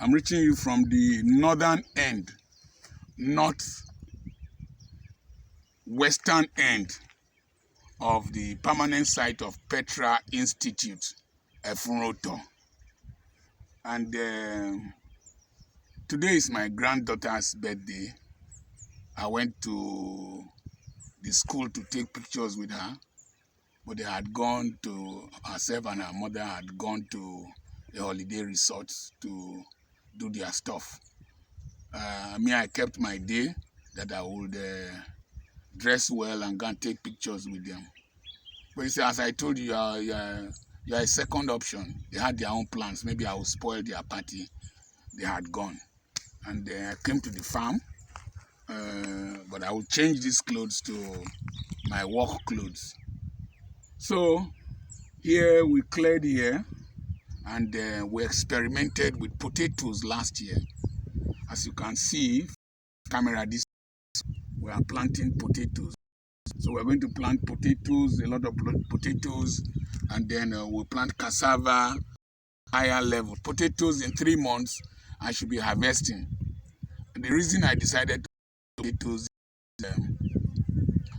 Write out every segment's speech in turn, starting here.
I'm reaching you from the northern end, northwestern end of the permanent site of Petra Institute, Efunroto. And today is my granddaughter's birthday. I went to the school to take pictures with her, but they had gone to, herself and her mother had gone to a holiday resort to do their stuff. I kept my day that I would dress well and go and take pictures with them. But you see, as I told you, you're a second option. They had their own plans. Maybe I would spoil their party. They had gone. And I came to the farm, but I would change these clothes to my work clothes. So here we cleared here, and we experimented with potatoes last year. As you can see, camera this, we are planting potatoes. So we're going to plant potatoes, a lot of potatoes, and then we'll plant cassava, higher level. Potatoes in 3 months, I should be harvesting. And the reason I decided to plant potatoes is,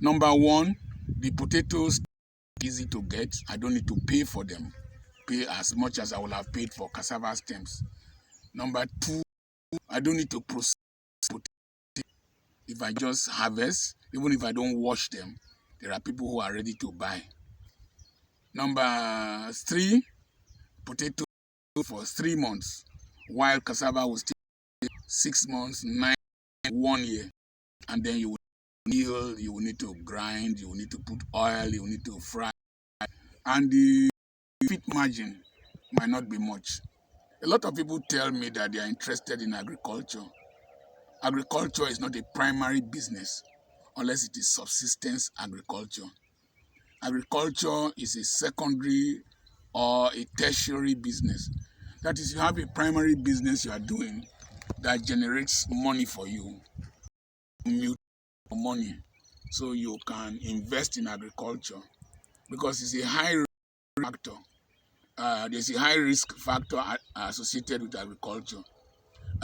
number one, the potatoes are easy to get. I don't need to pay for them, pay as much as I would have paid for cassava stems. Number two, I don't need to process potatoes. If I just harvest, even if I don't wash them, there are people who are ready to buy. Number three, potatoes for 3 months, while cassava will stay 6 months, 9, 1 year. And then you will meal, you will need to grind, you will need to put oil, you will need to fry. And the profit margin might not be much. A lot of people tell me that they are interested in agriculture. Agriculture is not a primary business unless it is subsistence agriculture. Agriculture is a secondary or a tertiary business. That is, you have a primary business you are doing that generates money for you, money, so you can invest in agriculture because it's a high risk factor. There's a high risk factor associated with agriculture.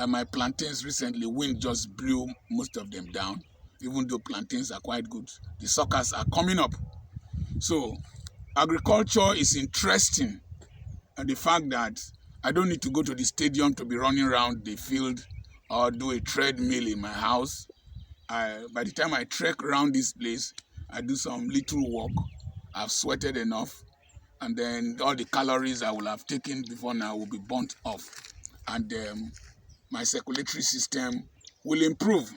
My plantains recently, wind just blew most of them down, even though plantains are quite good. The suckers are coming up. So agriculture is interesting, and the fact that I don't need to go to the stadium to be running around the field or do a treadmill in my house. By the time I trek around this place, I do some little walk. I've sweated enough, and then all the calories I will have taken before now will be burnt off, and my circulatory system will improve.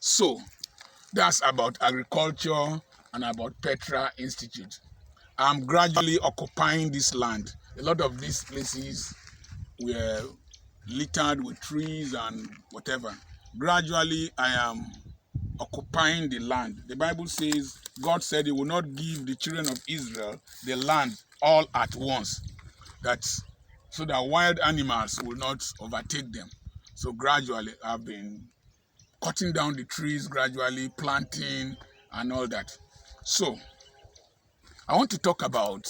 So that's about agriculture and about Petra Institute. I'm gradually occupying this land. A lot of these places were littered with trees and whatever. Gradually, I am occupying the land. The Bible says, God said he will not give the children of Israel the land all at once, so that wild animals will not overtake them. So gradually, I've been cutting down the trees, gradually planting and all that. So I want to talk about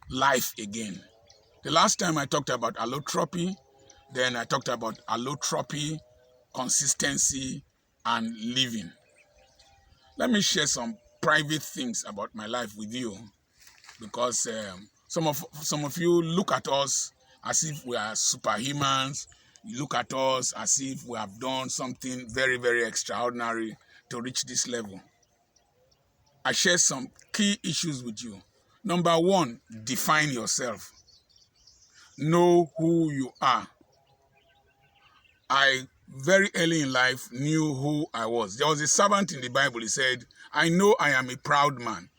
life again. The last time I talked about allotropy, then I talked about allotropy, consistency, and living. Let me share some private things about my life with you, because some of you look at us as if we are superhumans. You look at us as if we have done something very, very extraordinary to reach this level. I share some key issues with you. Number one, define yourself. Know who you are. I very early in life knew who I was. There was a servant in the Bible. He said, I know I am a proud man.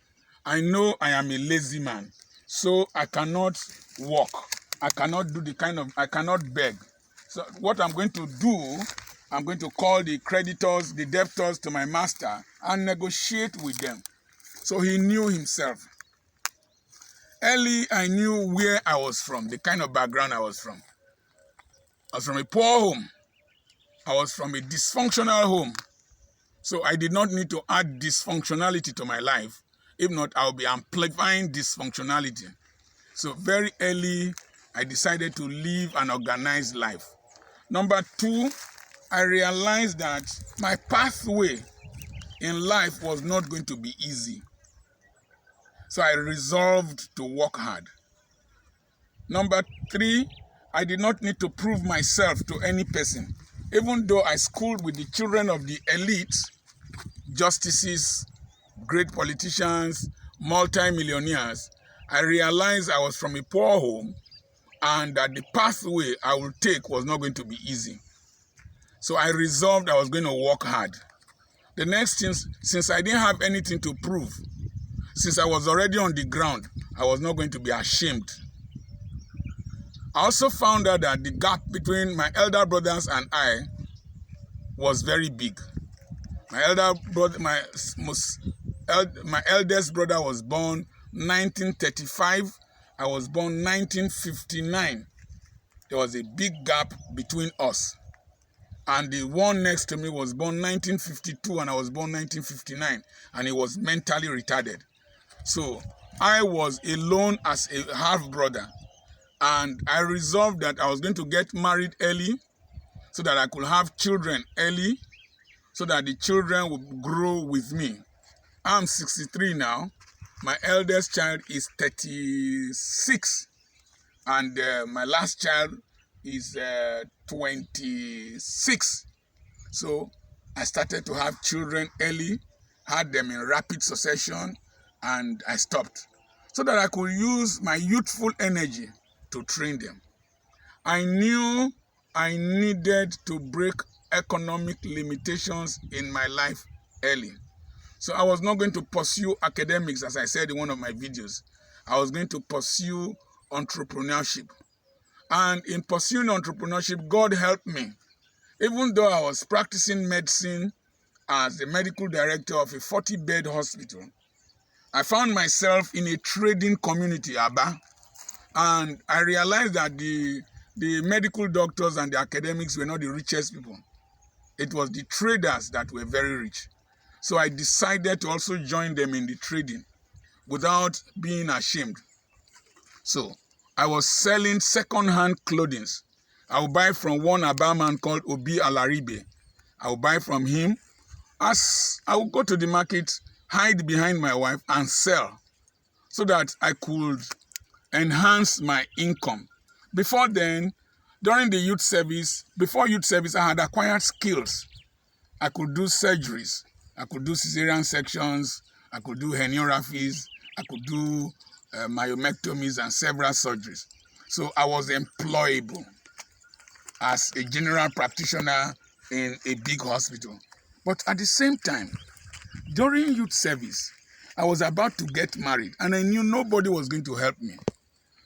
I know I am a lazy man. So I cannot walk. I cannot beg. So what I'm going to do, I'm going to call the creditors, the debtors to my master and negotiate with them. So he knew himself. Early, I knew where I was from, the kind of background I was from. I was from a poor home. I was from a dysfunctional home. So I did not need to add dysfunctionality to my life. If not, I'll be amplifying dysfunctionality. So very early, I decided to live an organized life. Number two, I realized that my pathway in life was not going to be easy. So I resolved to work hard. Number three, I did not need to prove myself to any person. Even though I schooled with the children of the elite, justices, great politicians, multi-millionaires, I realized I was from a poor home and that the pathway I would take was not going to be easy. So I resolved I was going to work hard. The next thing, since I didn't have anything to prove, since I was already on the ground, I was not going to be ashamed. I also found out that the gap between my elder brothers and I was very big. My eldest brother was born 1935. I was born 1959. There was a big gap between us. And the one next to me was born 1952 and I was born 1959. And he was mentally retarded. So I was alone as a half brother. And I resolved that I was going to get married early so that I could have children early, so that the children would grow with me. I'm 63 now. My eldest child is 36. And my last child is 26. So I started to have children early, had them in rapid succession, and I stopped so that I could use my youthful energy to train them. I knew I needed to break economic limitations in my life early. So I was not going to pursue academics, as I said in one of my videos. I was going to pursue entrepreneurship. And in pursuing entrepreneurship, God helped me. Even though I was practicing medicine as the medical director of a 40-bed hospital, I found myself in a trading community, Aba. And I realized that the medical doctors and the academics were not the richest people. It was the traders that were very rich. So I decided to also join them in the trading without being ashamed. So I was selling second-hand clothing. I would buy from one Aba man called Obi Alaribe. I would buy from him. As I would go to the market, hide behind my wife and sell so that I could enhance my income. Before then, during the youth service, I had acquired skills. I could do surgeries. I could do cesarean sections. I could do herniorrhaphies. I could do myomectomies and several surgeries. So I was employable as a general practitioner in a big hospital. But at the same time, during youth service, I was about to get married and I knew nobody was going to help me.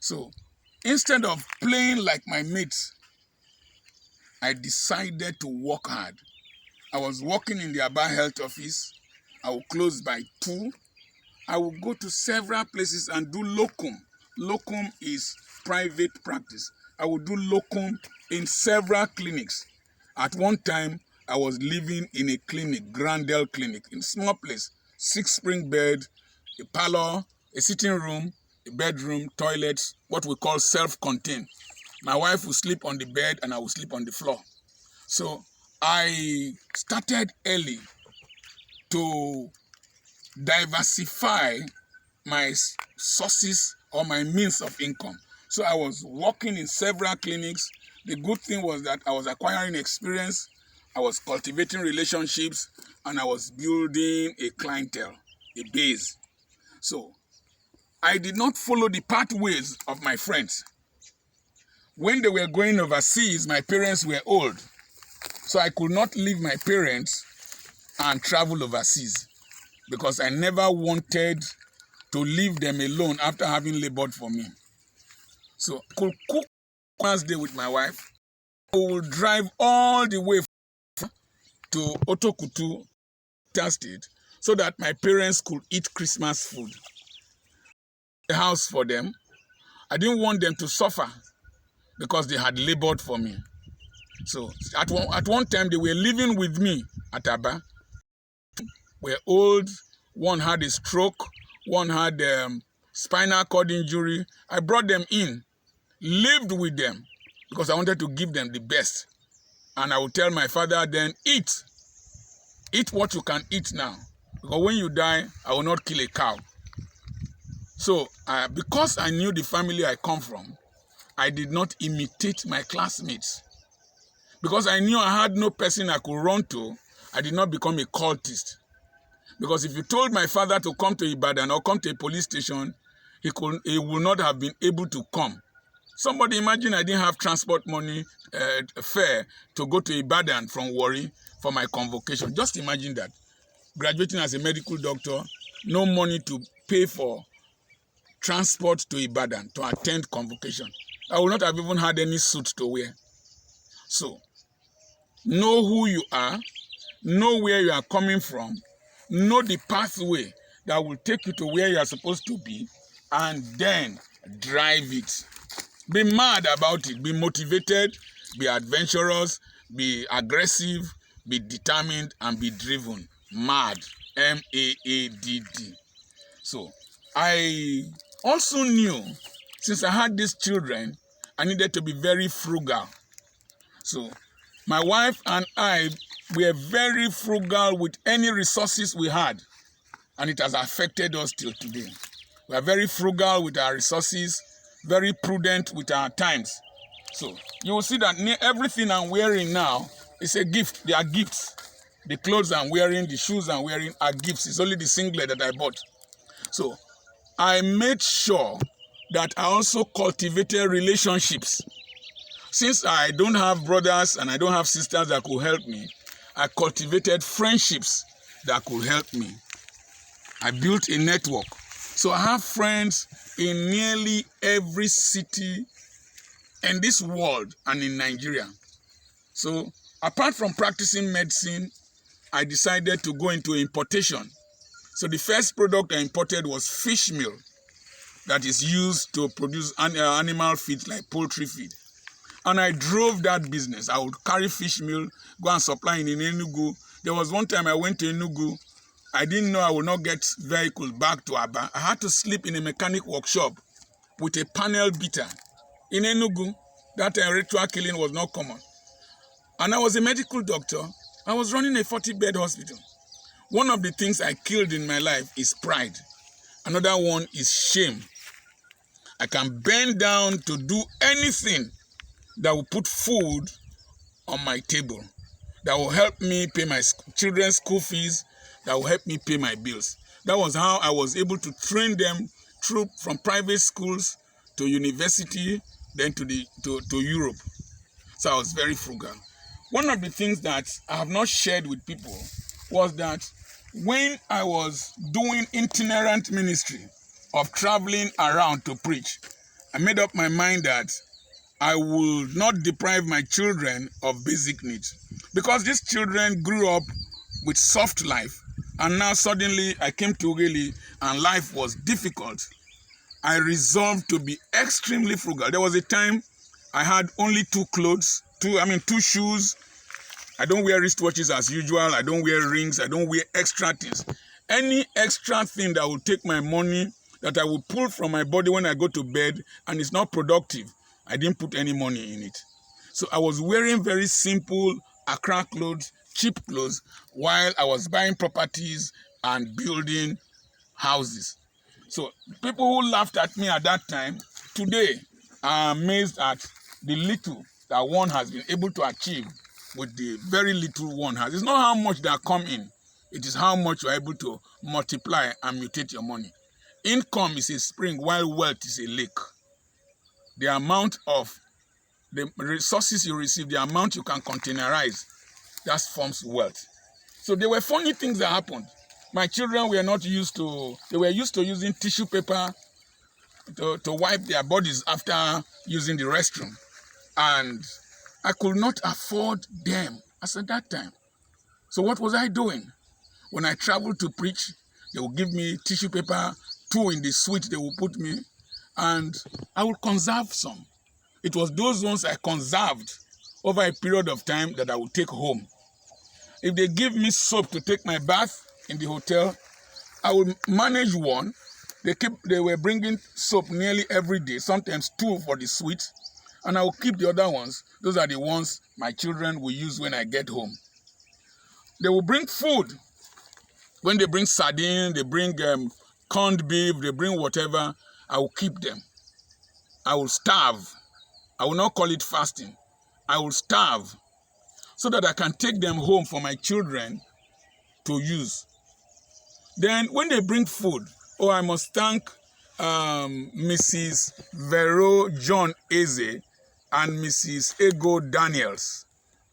So instead of playing like my mates, I decided to work hard. I was working in the Aba Health Office. I would close by 2. I would go to several places and do locum. Locum is private practice. I would do locum in several clinics. At one time, I was living in a clinic, Grandel Clinic, in a small place, 6 spring bed, a parlor, a sitting room, a bedroom, toilets, what we call self-contained. My wife would sleep on the bed and I would sleep on the floor. So I started early to diversify my sources or my means of income. So I was working in several clinics. The good thing was that I was acquiring experience, I was cultivating relationships, and I was building a clientele, a base. So I did not follow the pathways of my friends. When they were going overseas, my parents were old. So I could not leave my parents and travel overseas because I never wanted to leave them alone after having labored for me. So I could cook once a day with my wife. We would drive all the way to Otokutu State so that my parents could eat Christmas food. A house for them. I didn't want them to suffer because they had labored for me. So at one time, they were living with me at Aba. Were old. One had a stroke. One had spinal cord injury. I brought them in, lived with them because I wanted to give them the best. And I would tell my father then, eat. Eat what you can eat now. Because when you die, I will not kill a cow. So, because I knew the family I come from, I did not imitate my classmates. Because I knew I had no person I could run to, I did not become a cultist. Because if you told my father to come to Ibadan or come to a police station, he would not have been able to come. Somebody imagine I didn't have transport money, fare to go to Ibadan from Warri for my convocation. Just imagine that. Graduating as a medical doctor, no money to pay for transport to Ibadan to attend convocation. I would not have even had any suit to wear. So, know who you are, know where you are coming from, know the pathway that will take you to where you are supposed to be, and then drive it. Be mad about it, be motivated, be adventurous, be aggressive, be determined, and be driven. Mad, M-A-A-D-D. So, I also knew, since I had these children, I needed to be very frugal. So, my wife and I were very frugal with any resources we had, and it has affected us till today. We are very frugal with our resources, very prudent with our times. So, you will see that everything I'm wearing now is a gift. They are gifts. The clothes I'm wearing, the shoes I'm wearing are gifts. It's only the singlet that I bought. So, I made sure that I also cultivated relationships. Since I don't have brothers and I don't have sisters that could help me, I cultivated friendships that could help me. I built a network. So I have friends in nearly every city in this world and in Nigeria. So apart from practicing medicine, I decided to go into importation. So the first product I imported was fish meal that is used to produce animal feed like poultry feed. And I drove that business. I would carry fish meal, go and supply in Enugu. There was one time I went to Enugu. I didn't know I would not get vehicle back to Aba. I had to sleep in a mechanic workshop with a panel beater. In Enugu, that time ritual killing was not common. And I was a medical doctor. I was running a 40-bed hospital. One of the things I killed in my life is pride. Another one is shame. I can bend down to do anything that will put food on my table, that will help me pay my children's school fees, that will help me pay my bills. That was how I was able to train them through from private schools to university, then to Europe. So I was very frugal. One of the things that I have not shared with people was that when I was doing itinerant ministry of traveling around to preach, I made up my mind that I will not deprive my children of basic needs. Because these children grew up with soft life, and now suddenly I came to Ughelli and life was difficult. I resolved to be extremely frugal. There was a time I had only two shoes. I don't wear wristwatches as usual. I don't wear rings. I don't wear extra things. Any extra thing that will take my money, that I will pull from my body when I go to bed, and it's not productive, I didn't put any money in it. So I was wearing very simple Accra clothes, cheap clothes, while I was buying properties and building houses. So people who laughed at me at that time, today are amazed at the little that one has been able to achieve with the very little one has. It's not how much that come in, it is how much you are able to multiply and mutate your money. Income is a spring while wealth is a lake. The amount of the resources you receive, the amount you can containerize, that forms wealth. So there were funny things that happened. My children were not used to, they were used to using tissue paper to wipe their bodies after using the restroom. And I could not afford them as at that time. So what was I doing? When I traveled to preach, they would give me tissue paper, 2 in the suite they would put me, and I would conserve some. It was those ones I conserved over a period of time that I would take home. If they give me soap to take my bath in the hotel, I would manage one. They were bringing soap nearly every day, sometimes 2 for the suite, and I will keep the other ones. Those are the ones my children will use when I get home. They will bring food. When they bring sardine, they bring corned beef, they bring whatever, I will keep them. I will starve. I will not call it fasting. I will starve so that I can take them home for my children to use. Then when they bring food, I must thank Mrs. Vero John Eze and Mrs. Ego Daniels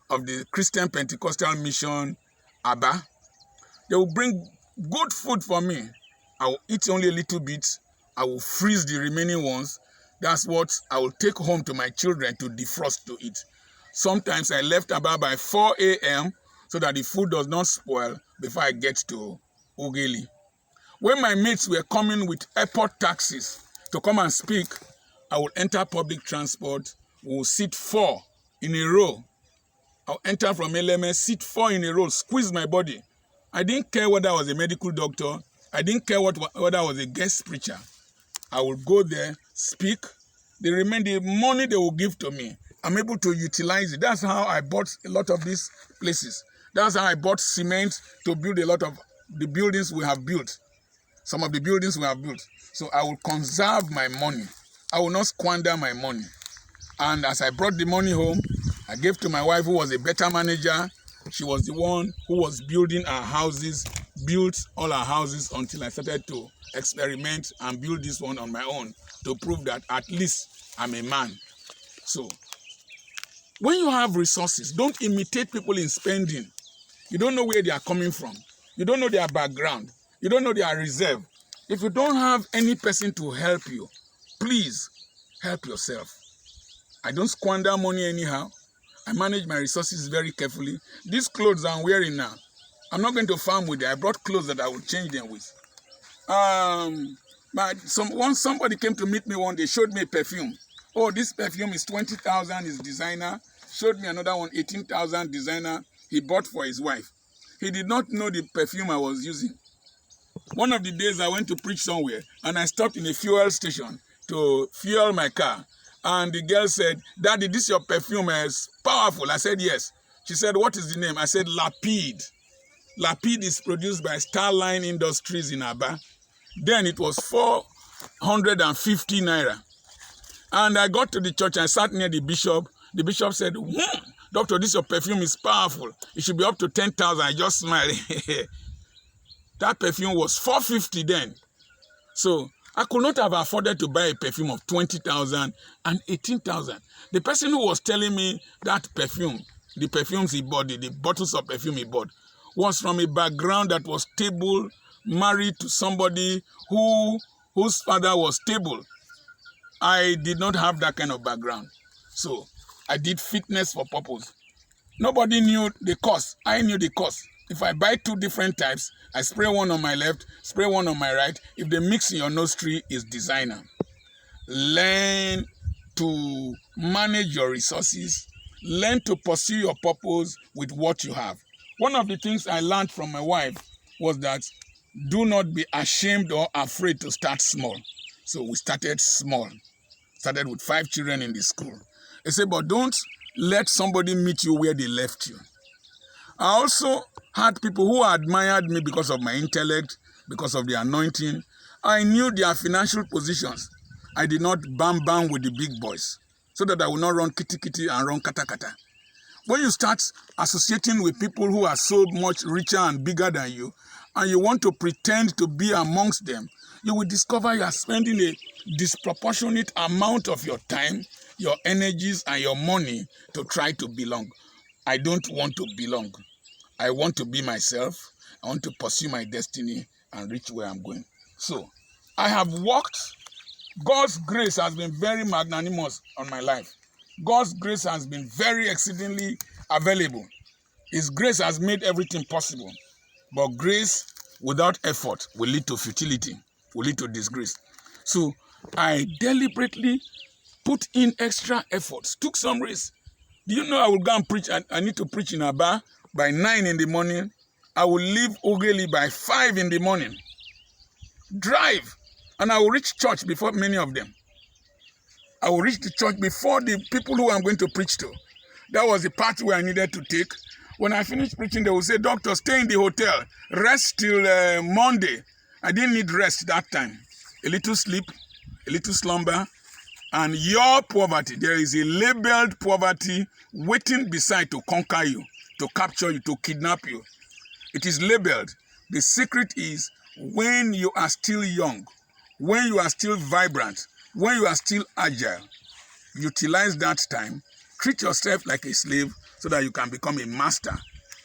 of the Christian Pentecostal Mission, Aba. They will bring good food for me. I will eat only a little bit. I will freeze the remaining ones. That's what I will take home to my children to defrost to eat. Sometimes I left Aba by 4 a.m. so that the food does not spoil before I get to Ogeli. When my mates were coming with airport taxis to come and speak, I would enter public transport. We will sit 4 in a row. I'll enter from LMS, sit 4 in a row, squeeze my body. I didn't care whether I was a medical doctor. I didn't care whether I was a guest preacher. I will go there, speak. The money they will give to me, I'm able to utilize it. That's how I bought a lot of these places. That's how I bought cement to build a lot of the buildings we have built. Some of the buildings we have built. So I will conserve my money. I will not squander my money. And as I brought the money home, I gave to my wife, who was a better manager. She was the one who was building our houses, built all our houses until I started to experiment and build this one on my own to prove that at least I'm a man. So, when you have resources, don't imitate people in spending. You don't know where they are coming from. You don't know their background. You don't know their reserve. If you don't have any person to help you, please help yourself. I don't squander money anyhow. I manage my resources very carefully. These clothes I'm wearing now, I'm not going to farm with it. I brought clothes that I will change them with. Once somebody came to meet me one day, showed me a perfume. Oh, this perfume is 20,000, is designer. Showed me another one, 18,000, designer. He bought for his wife. He did not know the perfume I was using. One of the days I went to preach somewhere, and I stopped in a fuel station to fuel my car. And the girl said, "Daddy, this your perfume is powerful." I said, "Yes." She said, "What is the name?" I said, "Lapid." Lapid is produced by Starline Industries in Aba. Then it was 450 naira. And I got to the church and sat near the bishop. The bishop said, "Doctor, this your perfume is powerful. It should be up to 10,000. I just smiled. That perfume was 450 then. So I could not have afforded to buy a perfume of 20,000 and 18,000. The person who was telling me that perfume, the perfumes he bought, the bottles of perfume he bought, was from a background that was stable, married to somebody whose father was stable. I did not have that kind of background. So I did fitness for purpose. Nobody knew the cost. I knew the cost. If I buy 2 different types, I spray one on my left, spray one on my right. If they mix in your nostril, it's designer. Learn to manage your resources. Learn to pursue your purpose with what you have. One of the things I learned from my wife was that do not be ashamed or afraid to start small. So we started small. Started with 5 children in the school. I said, but don't let somebody meet you where they left you. I also had people who admired me because of my intellect, because of the anointing. I knew their financial positions. I did not bam with the big boys so that I would not run kitty and run kata. When you start associating with people who are so much richer and bigger than you, and you want to pretend to be amongst them, you will discover you are spending a disproportionate amount of your time, your energies, and your money to try to belong. I don't want to belong. I want to be myself. I want to pursue my destiny and reach where I'm going. So, I have walked. God's grace has been very magnanimous on my life. God's grace has been very exceedingly available. His grace has made everything possible. But grace without effort will lead to futility, will lead to disgrace. So, I deliberately put in extra efforts, took some risks. Do you know I will go and preach? I need to preach in Aba by 9 in the morning. I will leave Ogeli by 5 in the morning. Drive. And I will reach church before many of them. I will reach the church before the people who I'm going to preach to. That was the pathway I needed to take. When I finished preaching, they will say, "Doctor, stay in the hotel. Rest till Monday." I didn't need rest that time. A little sleep, a little slumber, and your poverty. There is a labeled poverty waiting beside to conquer you, to capture you, to kidnap you. It is labeled. The secret is when you are still young, when you are still vibrant, when you are still agile, utilize that time, treat yourself like a slave so that you can become a master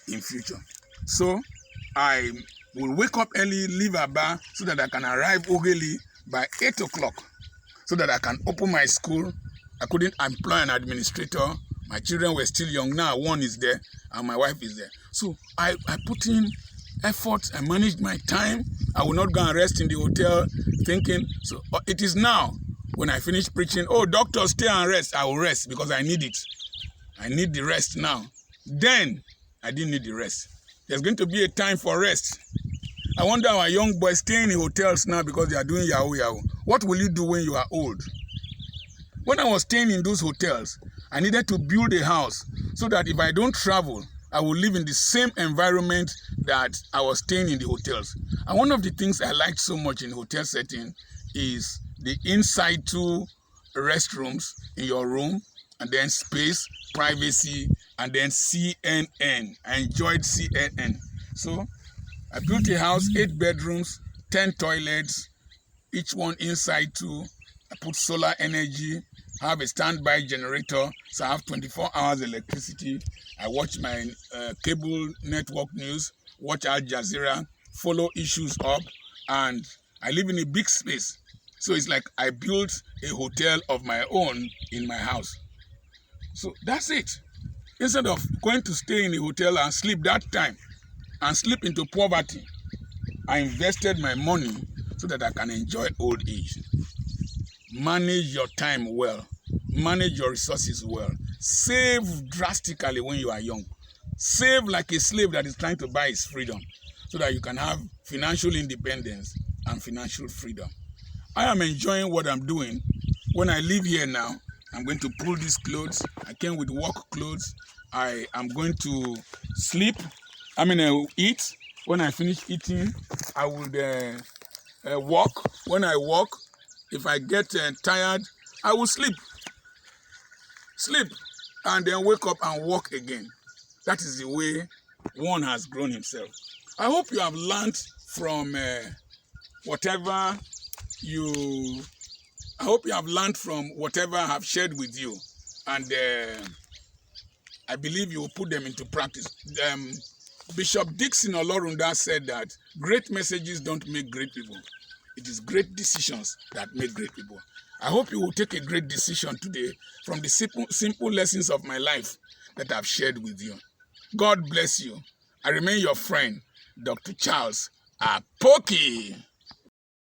in future. So I will wake up early, leave Aba so that I can arrive Ogeli by 8 o'clock so that I can open my school. I couldn't employ an administrator. My children were still young. Now one is there and my wife is there. So I put in effort. I managed my time. I will not go and rest in the hotel thinking. So it is now when I finish preaching, "Oh, doctor, stay and rest." I will rest because I need it. I need the rest now. Then I didn't need the rest. There's going to be a time for rest. I wonder our young boys staying in hotels now because they are doing yahoo yahoo. What will you do when you are old? When I was staying in those hotels, I needed to build a house so that if I don't travel, I will live in the same environment that I was staying in the hotels. And one of the things I liked so much in hotel setting is the inside two restrooms in your room, and then space, privacy, and then CNN. I enjoyed CNN. So I built a house, 8 bedrooms, 10 toilets, each one inside two. I put solar energy, have a standby generator, so I have 24 hours electricity. I watch my cable network news, watch Al Jazeera, follow issues up, and I live in a big space. So it's like I built a hotel of my own in my house. So that's it. Instead of going to stay in a hotel and sleep that time and slip into poverty, I invested my money so that I can enjoy old age. Manage your time well. Manage your resources well. Save drastically when you are young. Save like a slave that is trying to buy his freedom so that you can have financial independence and financial freedom. I am enjoying what I'm doing. When I leave here now, I'm going to pull these clothes. I came with work clothes. I am going to sleep. I will eat. When I finish eating, I will walk. When I walk, if I get tired, I will sleep. Sleep, and then wake up and walk again. That is the way one has grown himself. I hope you have learned from whatever I have shared with you, and I believe you will put them into practice. Bishop Dixon Olorunda said that great messages don't make great people. It is great decisions that make great people. I hope you will take a great decision today from the simple lessons of my life that I've shared with you. God bless you. I remain your friend, Dr. Charles Apoki.